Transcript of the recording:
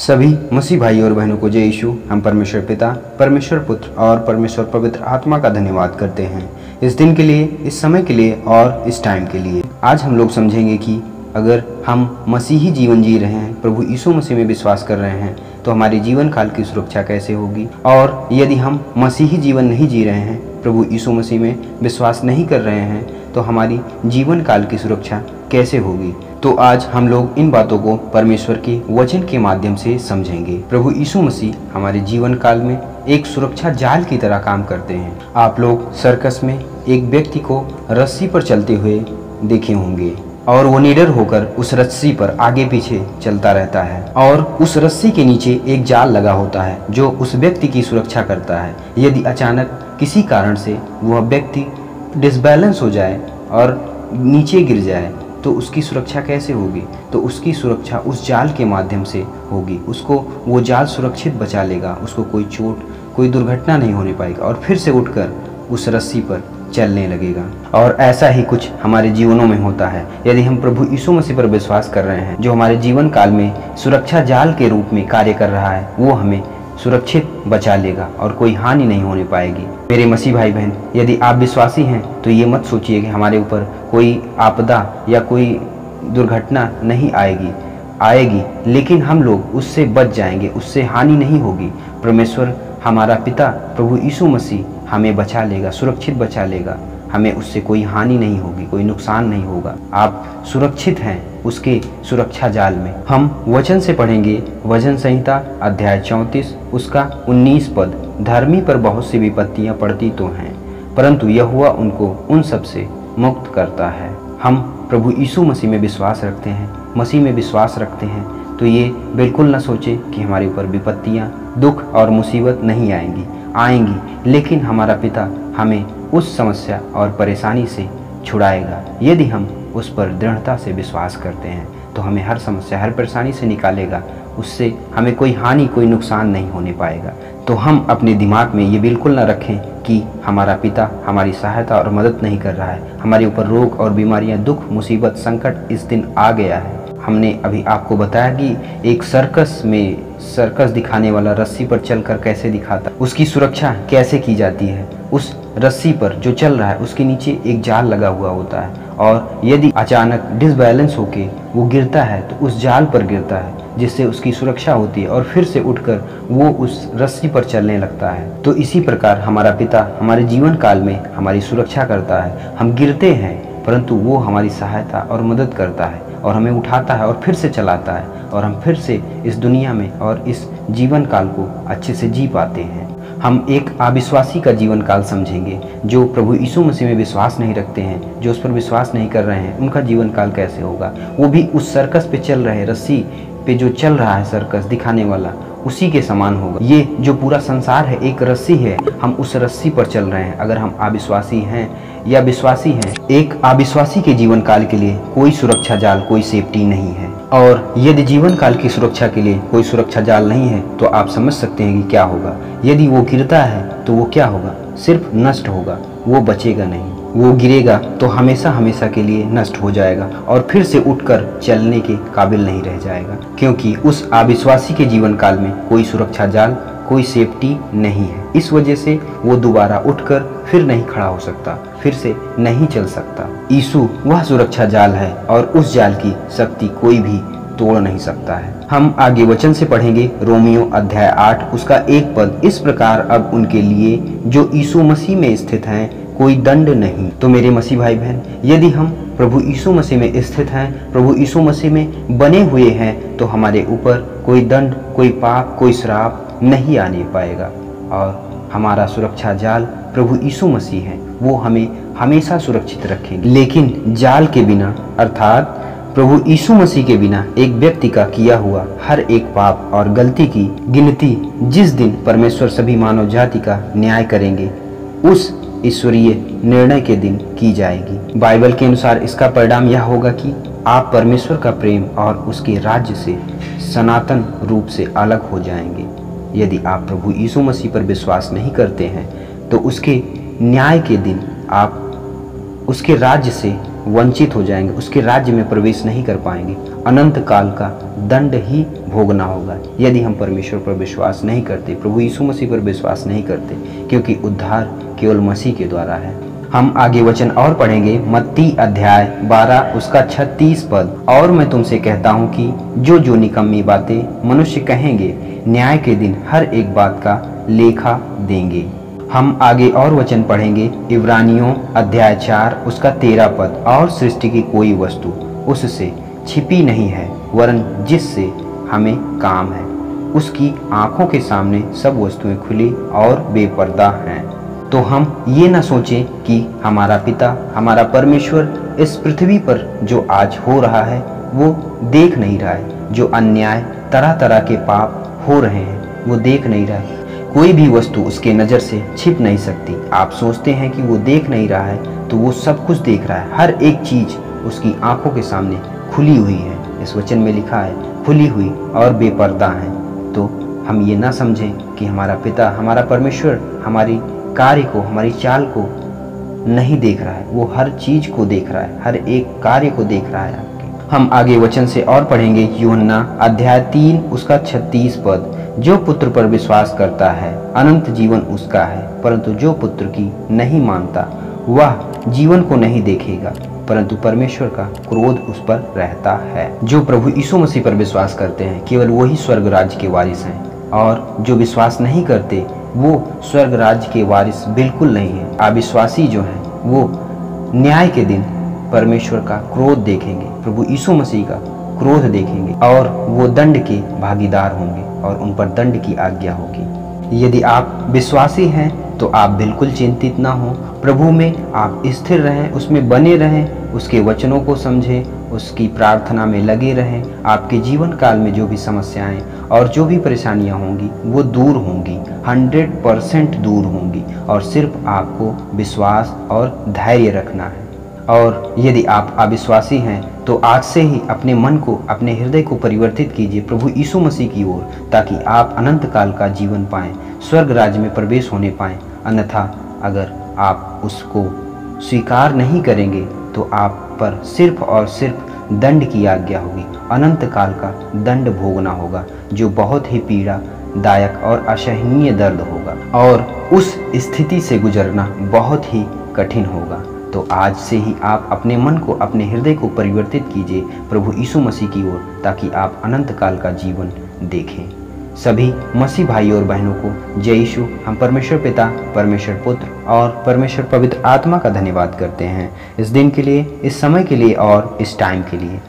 सभी मसीह भाई और बहनों को जय यीशु। हम परमेश्वर पिता, परमेश्वर पुत्र और परमेश्वर पवित्र आत्मा का धन्यवाद करते हैं इस दिन के लिए, इस समय के लिए और इस टाइम के लिए। आज हम लोग समझेंगे कि अगर हम मसीही जीवन जी रहे हैं, प्रभु यीशु मसीह में विश्वास कर रहे हैं, तो हमारे जीवन काल की सुरक्षा कैसे होगी, और यदि हम मसीही जीवन नहीं जी रहे हैं, प्रभु यीशु मसीह में विश्वास नहीं कर रहे हैं, तो हमारी जीवन काल की सुरक्षा कैसे होगी। तो आज हम लोग इन बातों को परमेश्वर के वचन के माध्यम से समझेंगे। प्रभु यीशु मसीह हमारे जीवन काल में एक सुरक्षा जाल की तरह काम करते हैं। आप लोग सर्कस में एक व्यक्ति को रस्सी पर चलते हुए देखे होंगे और वो निडर होकर उस रस्सी पर आगे पीछे चलता रहता है और उस रस्सी के नीचे एक जाल लगा होता है जो उस व्यक्ति की सुरक्षा करता है। यदि अचानक किसी कारण से वह व्यक्ति डिसबैलेंस हो जाए और नीचे गिर जाए तो उसकी सुरक्षा कैसे होगी? तो उसकी सुरक्षा उस जाल के माध्यम से होगी। उसको वो जाल सुरक्षित बचा लेगा, उसको कोई चोट, कोई दुर्घटना नहीं होने पाएगा और फिर से उठकर उस रस्सी पर चलने लगेगा। और ऐसा ही कुछ हमारे जीवनों में होता है। यदि हम प्रभु यीशु मसीह पर विश्वास कर रहे हैं, जो हमारे जीवन काल में सुरक्षा जाल के रूप में कार्य कर रहा है, वो हमें सुरक्षित बचा लेगा और कोई हानि नहीं होने पाएगी। मेरे मसीह भाई बहन, यदि आप विश्वासी हैं तो ये मत सोचिए कि हमारे ऊपर कोई आपदा या कोई दुर्घटना नहीं आएगी, लेकिन हम लोग उससे बच जाएंगे, उससे हानि नहीं होगी। परमेश्वर हमारा पिता प्रभु यीशु मसीह हमें बचा लेगा, सुरक्षित बचा लेगा, हमें उससे कोई हानि नहीं होगी, कोई नुकसान नहीं होगा। आप सुरक्षित हैं उसके सुरक्षा जाल में। हम वचन से पढ़ेंगे वचन संहिता अध्याय 34 उसका 19 पद। धर्मी पर बहुत सी विपत्तियां पड़ती तो हैं, परंतु यहोवा उनको उन सब से मुक्त करता है। हम प्रभु यीशु मसीह में विश्वास रखते हैं, मसीह में विश्वास रखते हैं, तो ये बिल्कुल न सोचे कि हमारे ऊपर विपत्तियां, दुख और मुसीबत नहीं आएंगी, लेकिन हमारा पिता हमें उस समस्या और परेशानी से छुड़ाएगा। यदि हम उस पर दृढ़ता से विश्वास करते हैं तो हमें हर समस्या, हर परेशानी से निकालेगा, उससे हमें कोई हानि, कोई नुकसान नहीं होने पाएगा। तो हम अपने दिमाग में ये बिल्कुल ना रखें कि हमारा पिता हमारी सहायता और मदद नहीं कर रहा है, हमारे ऊपर रोग और बीमारियां, दुख, मुसीबत, संकट इस दिन आ गया है। हमने अभी आपको बताया कि एक सर्कस दिखाने वाला रस्सी पर चलकर कैसे दिखाता, उसकी सुरक्षा कैसे की जाती है। उस रस्सी पर जो चल रहा है उसके नीचे एक जाल लगा हुआ होता है और यदि अचानक डिसबैलेंस होके वो गिरता है तो उस जाल पर गिरता है, जिससे उसकी सुरक्षा होती है और फिर से उठकर वो उस रस्सी पर चलने लगता है। तो इसी प्रकार हमारा पिता हमारे जीवन काल में हमारी सुरक्षा करता है। हम गिरते हैं परंतु वो हमारी सहायता और मदद करता है और हमें उठाता है और फिर से चलाता है और हम फिर से इस दुनिया में और इस जीवन काल को अच्छे से जी पाते हैं। हम एक अविश्वासी का जीवन काल समझेंगे, जो प्रभु यीशु मसीह में विश्वास नहीं रखते हैं, जो उस पर विश्वास नहीं कर रहे हैं, उनका जीवन काल कैसे होगा। वो भी उस सर्कस पे चल रहे, रस्सी पे जो चल रहा है सर्कस दिखाने वाला, उसी के समान होगा। ये जो पूरा संसार है एक रस्सी है, हम उस रस्सी पर चल रहे हैं। अगर हम अविश्वासी हैं या विश्वासी हैं, एक अविश्वासी के जीवन काल के लिए कोई सुरक्षा जाल, कोई सेफ्टी नहीं है। और यदि जीवन काल की सुरक्षा के लिए कोई सुरक्षा जाल नहीं है तो आप समझ सकते हैं कि क्या होगा। यदि वो गिरता है तो वो क्या होगा? सिर्फ नष्ट होगा, वो बचेगा नहीं। वो गिरेगा तो हमेशा हमेशा के लिए नष्ट हो जाएगा और फिर से उठकर चलने के काबिल नहीं रह जाएगा, क्योंकि उस अविश्वासी के जीवन काल में कोई सुरक्षा जाल, कोई सेफ्टी नहीं है। इस वजह से वो दोबारा उठकर फिर नहीं खड़ा हो सकता, फिर से नहीं चल सकता। यीशु वह सुरक्षा जाल है और उस जाल की शक्ति कोई भी तोड़ नहीं सकता है। हम आगे वचन से पढ़ेंगे रोमियो अध्याय 8 उसका 1 पद। इस प्रकार अब उनके लिए जो यीशु मसीह में स्थित हैं कोई दंड नहीं। तो मेरे मसीह भाई बहन, यदि हम प्रभु यीशु मसीह में स्थित हैं, प्रभु यीशु मसीह में बने हुए हैं, तो हमारे ऊपर कोई दंड, कोई पाप, कोई श्राप नहीं आने पाएगा। और हमारा सुरक्षा जाल प्रभु यीशु मसीह है, वो हमें हमेशा सुरक्षित रखेंगे। लेकिन जाल के बिना, अर्थात प्रभु यीशु मसीह के बिना, एक व्यक्ति का किया हुआ हर एक पाप और गलती की गिनती जिस दिन परमेश्वर सभी मानव जाति का न्याय करेंगे, उस ईश्वरीय निर्णय के दिन की जाएगी। बाइबल के अनुसार इसका परिणाम यह होगा कि आप परमेश्वर का प्रेम और उसके राज्य से सनातन रूप से अलग हो जाएंगे। यदि आप प्रभु यीशु मसीह पर विश्वास नहीं करते हैं तो उसके न्याय के दिन आप उसके राज्य से वंचित हो जाएंगे, उसके राज्य में प्रवेश नहीं कर पाएंगे। अनंत काल का दंड ही भोगना होगा यदि हम परमेश्वर पर विश्वास नहीं करते, प्रभु यीशु मसीह पर विश्वास नहीं करते, क्योंकि उद्धार केवल मसीह के द्वारा है। हम आगे वचन और पढ़ेंगे, मत्ती अध्याय 12 उसका 36 पद। और मैं तुमसे कहता हूँ कि जो जो निकम्मी बातें मनुष्य कहेंगे, न्याय के दिन हर एक बात का लेखा देंगे। हम आगे और वचन पढ़ेंगे, इब्रानियों अध्याय 4 उसका 13 पद। और सृष्टि की कोई वस्तु उससे छिपी नहीं है, वरन जिससे हमें काम है, उसकी आंखों के सामने सब वस्तुएं खुली और बेपर्दा हैं। तो हम ये ना सोचें कि हमारा पिता, हमारा परमेश्वर इस पृथ्वी पर जो आज हो रहा है वो देख नहीं रहा है। जो अन्याय, तरह तरह के पाप हो रहे हैं वो देख नहीं रहा है। कोई भी वस्तु उसके नज़र से छिप नहीं सकती। आप सोचते हैं कि वो देख नहीं रहा है, तो वो सब कुछ देख रहा है। हर एक चीज़ उसकी आंखों के सामने खुली हुई है। इस वचन में लिखा है खुली हुई और बेपर्दा है। तो हम ये ना समझें कि हमारा पिता, हमारा परमेश्वर हमारी कार्य को, हमारी चाल को नहीं देख रहा है। वो हर चीज़ को देख रहा है, हर एक कार्य को देख रहा है आपके। हम आगे वचन से और पढ़ेंगे, यूहन्ना अध्याय 3 उसका 36 पद। जो पुत्र पर विश्वास करता है अनंत जीवन उसका है, परंतु जो पुत्र की नहीं मानता वह जीवन को नहीं देखेगा, परंतु परमेश्वर का क्रोध उस पर रहता है। जो प्रभु यीशु मसीह पर विश्वास करते हैं केवल वही स्वर्ग राज्य के वारिस हैं, और जो विश्वास नहीं करते वो स्वर्ग राज्य के वारिस बिल्कुल नहीं है। अविश्वासी जो हैं वो न्याय के दिन परमेश्वर का क्रोध देखेंगे, प्रभु यीशु मसीह का क्रोध देखेंगे, और वो दंड के भागीदार होंगे और उन पर दंड की आज्ञा होगी। यदि आप विश्वासी हैं तो आप बिल्कुल चिंतित ना हो। प्रभु में आप स्थिर रहें, उसमें बने रहें, उसके वचनों को समझें, उसकी प्रार्थना में लगे रहें। आपके जीवन काल में जो भी समस्याएं और जो भी परेशानियां होंगी वो दूर होंगी, 100% दूर होंगी, और सिर्फ आपको विश्वास और धैर्य रखना है। और यदि आप अविश्वासी हैं तो आज से ही अपने मन को, अपने हृदय को परिवर्तित कीजिए प्रभु यीशु मसीह की ओर, ताकि आप अनंत काल का जीवन पाएं, स्वर्ग राज्य में प्रवेश होने पाएं। अन्यथा अगर आप उसको स्वीकार नहीं करेंगे तो आप पर सिर्फ और सिर्फ दंड की आज्ञा होगी, अनंत काल का दंड भोगना होगा, जो बहुत ही पीड़ादायक और असहनीय दर्द होगा, और उस स्थिति से गुजरना बहुत ही कठिन होगा। तो आज से ही आप अपने मन को, अपने हृदय को परिवर्तित कीजिए प्रभु यीशु मसीह की ओर, ताकि आप अनंत काल का जीवन देखें। सभी मसीह भाई और बहनों को जय यीशु। हम परमेश्वर पिता, परमेश्वर पुत्र और परमेश्वर पवित्र आत्मा का धन्यवाद करते हैं इस दिन के लिए, इस समय के लिए और इस टाइम के लिए।